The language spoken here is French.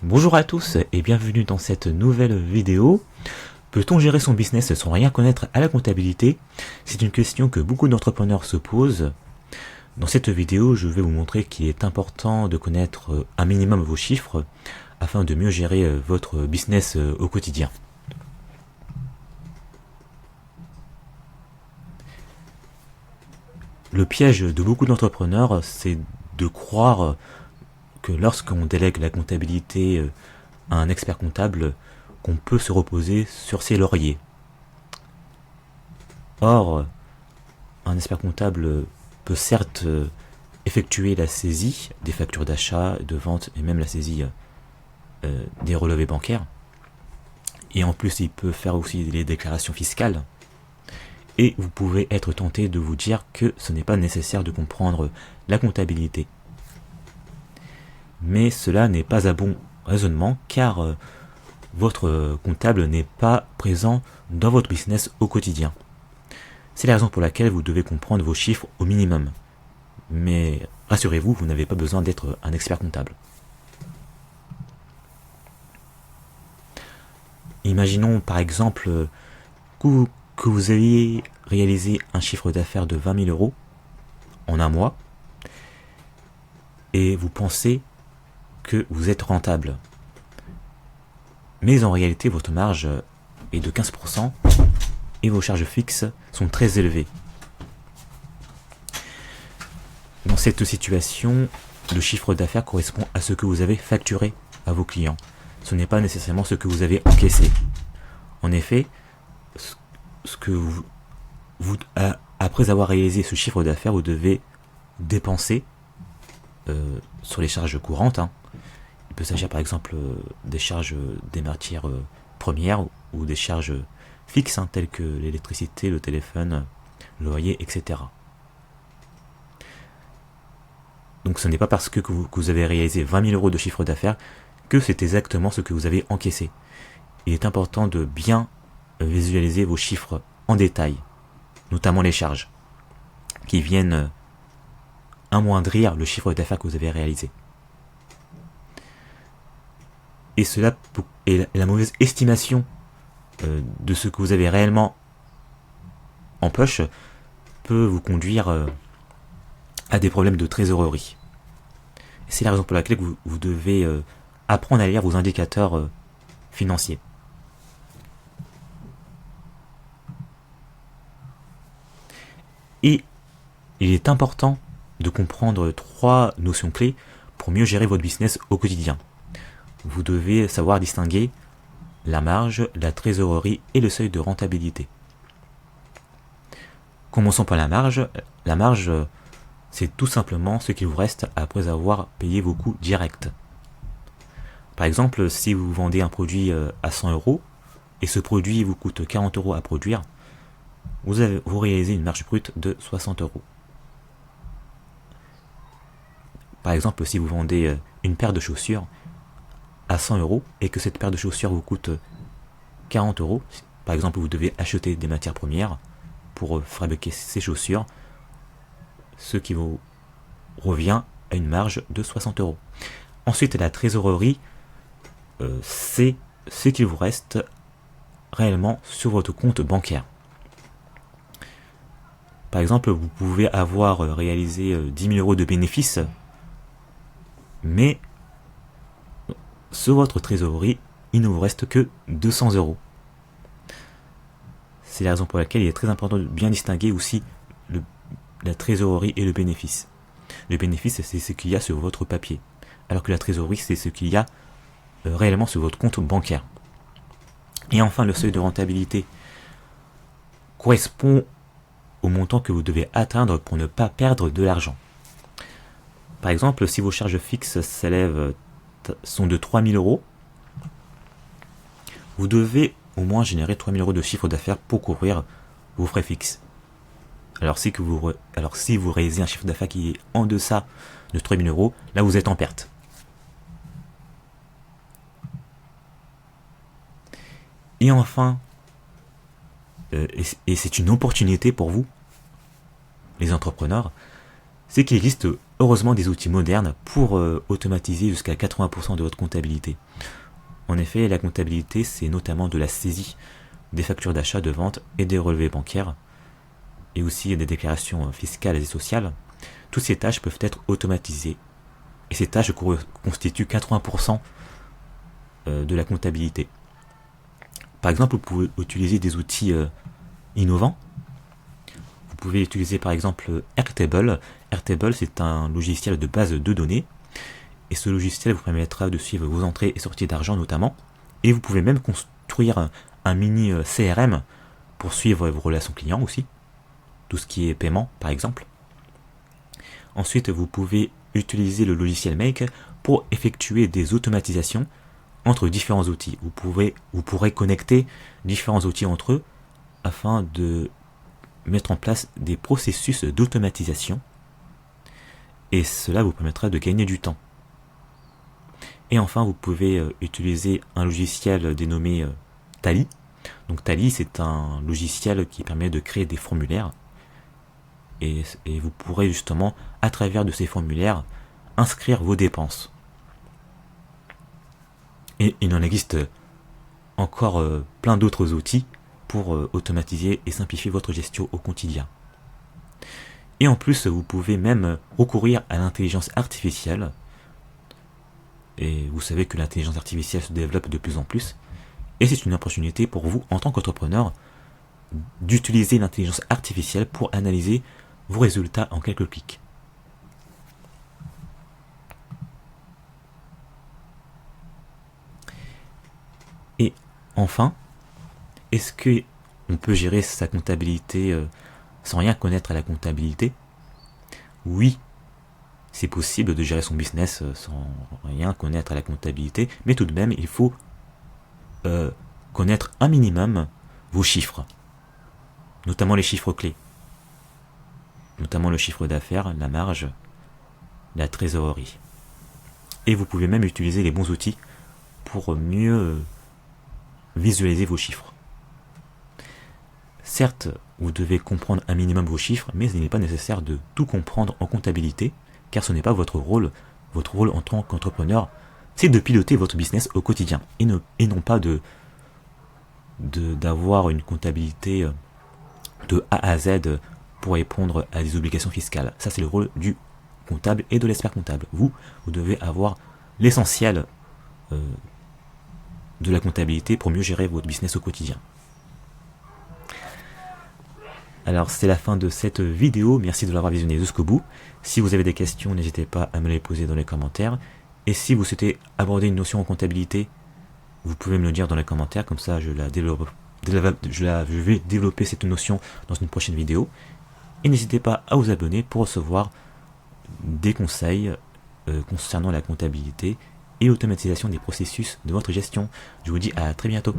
Bonjour à tous et bienvenue dans cette nouvelle vidéo. Peut-on gérer son business sans rien connaître à la comptabilité? C'est une question que beaucoup d'entrepreneurs se posent. Dans cette vidéo, je vais vous montrer qu'il est important de connaître un minimum vos chiffres afin de mieux gérer votre business au quotidien. Le piège de beaucoup d'entrepreneurs, c'est de croire que lorsqu'on délègue la comptabilité à un expert comptable, qu'on peut se reposer sur ses lauriers. Or, un expert comptable peut certes effectuer la saisie des factures d'achat, de vente et même la saisie des relevés bancaires. Et en plus, il peut faire aussi les déclarations fiscales. Et vous pouvez être tenté de vous dire que ce n'est pas nécessaire de comprendre la comptabilité. Mais cela n'est pas un bon raisonnement car votre comptable n'est pas présent dans votre business au quotidien. C'est la raison pour laquelle vous devez comprendre vos chiffres au minimum. Mais rassurez-vous, vous n'avez pas besoin d'être un expert comptable. Imaginons par exemple que vous ayez réalisé un chiffre d'affaires de 20 000 euros en un mois et vous pensez que vous êtes rentable. Mais en réalité, votre marge est de 15% et vos charges fixes sont très élevées. Dans cette situation, le chiffre d'affaires correspond à ce que vous avez facturé à vos clients. Ce n'est pas nécessairement ce que vous avez encaissé. En effet, après avoir réalisé ce chiffre d'affaires, vous devez dépenser sur les charges courantes. Il peut s'agir par exemple des charges des matières premières ou des charges fixes telles que l'électricité, le téléphone, le loyer, etc. Donc ce n'est pas parce que vous avez réalisé 20 000 euros de chiffre d'affaires que c'est exactement ce que vous avez encaissé. Il est important de bien visualiser vos chiffres en détail, notamment les charges, qui viennent amoindrir le chiffre d'affaires que vous avez réalisé. Et cela est la mauvaise estimation de ce que vous avez réellement en poche peut vous conduire à des problèmes de trésorerie. C'est la raison pour laquelle vous devez apprendre à lire vos indicateurs financiers. Et il est important de comprendre 3 notions clés pour mieux gérer votre business au quotidien. Vous devez savoir distinguer la marge, la trésorerie et le seuil de rentabilité. Commençons par la marge. La marge, c'est tout simplement ce qu'il vous reste après avoir payé vos coûts directs. Par exemple, si vous vendez un produit à 100 euros et ce produit vous coûte 40 euros à produire, vous réalisez une marge brute de 60 euros. Par exemple, si vous vendez une paire de chaussures à 100 euros et que cette paire de chaussures vous coûte 40 euros, par exemple, vous devez acheter des matières premières pour fabriquer ces chaussures, ce qui vous revient à une marge de 60 euros. Ensuite, la trésorerie, c'est ce qu'il vous reste réellement sur votre compte bancaire. Par exemple, vous pouvez avoir réalisé 10 000 euros de bénéfices, mais sur votre trésorerie, il ne vous reste que 200 euros. C'est la raison pour laquelle il est très important de bien distinguer aussi la trésorerie et le bénéfice. Le bénéfice, c'est ce qu'il y a sur votre papier, alors que la trésorerie, c'est ce qu'il y a réellement sur votre compte bancaire. Et enfin, le seuil de rentabilité correspond au montant que vous devez atteindre pour ne pas perdre de l'argent. Par exemple, si vos charges fixes sont de 3 000 euros, vous devez au moins générer 3 000 euros de chiffre d'affaires pour couvrir vos frais fixes. Alors si vous réalisez un chiffre d'affaires qui est en deçà de 3 000 euros, là vous êtes en perte. Et enfin, et c'est une opportunité pour vous, les entrepreneurs, c'est qu'il existe heureusement des outils modernes pour automatiser jusqu'à 80% de votre comptabilité. En effet, la comptabilité, c'est notamment de la saisie des factures d'achat, de vente et des relevés bancaires, et aussi des déclarations fiscales et sociales. Toutes ces tâches peuvent être automatisées. Et ces tâches constituent 80% de la comptabilité. Par exemple, vous pouvez utiliser des outils innovants. Vous pouvez utiliser par exemple Airtable. Airtable, c'est un logiciel de base de données. Et ce logiciel vous permettra de suivre vos entrées et sorties d'argent notamment. Et vous pouvez même construire un mini CRM pour suivre vos relations clients aussi. Tout ce qui est paiement par exemple. Ensuite, vous pouvez utiliser le logiciel Make pour effectuer des automatisations entre différents outils. Vous pourrez connecter différents outils entre eux afin de mettre en place des processus d'automatisation. Et cela vous permettra de gagner du temps. Et enfin, vous pouvez utiliser un logiciel dénommé Tally. Donc Tally, c'est un logiciel qui permet de créer des formulaires. Et vous pourrez justement, à travers de ces formulaires, inscrire vos dépenses. Et il en existe encore plein d'autres outils pour automatiser et simplifier votre gestion au quotidien. Et en plus, vous pouvez même recourir à l'intelligence artificielle. Et vous savez que l'intelligence artificielle se développe de plus en plus. Et c'est une opportunité pour vous, en tant qu'entrepreneur, d'utiliser l'intelligence artificielle pour analyser vos résultats en quelques clics. Et enfin, est-ce qu'on peut gérer sa comptabilité sans rien connaître à la comptabilité? Oui, c'est possible de gérer son business sans rien connaître à la comptabilité, mais tout de même, il faut connaître un minimum vos chiffres, notamment les chiffres clés, notamment le chiffre d'affaires, la marge, la trésorerie. Et vous pouvez même utiliser les bons outils pour mieux visualiser vos chiffres. Certes, vous devez comprendre un minimum vos chiffres, mais il n'est pas nécessaire de tout comprendre en comptabilité, car ce n'est pas votre rôle. Votre rôle en tant qu'entrepreneur, c'est de piloter votre business au quotidien, et non pas d'avoir une comptabilité de A à Z pour répondre à des obligations fiscales. Ça, c'est le rôle du comptable et de l'expert comptable. Vous devez avoir l'essentiel de la comptabilité pour mieux gérer votre business au quotidien. Alors c'est la fin de cette vidéo, merci de l'avoir visionné jusqu'au bout. Si vous avez des questions, n'hésitez pas à me les poser dans les commentaires. Et si vous souhaitez aborder une notion en comptabilité, vous pouvez me le dire dans les commentaires, comme ça je vais développer cette notion dans une prochaine vidéo. Et n'hésitez pas à vous abonner pour recevoir des conseils concernant la comptabilité et l'automatisation des processus de votre gestion. Je vous dis à très bientôt.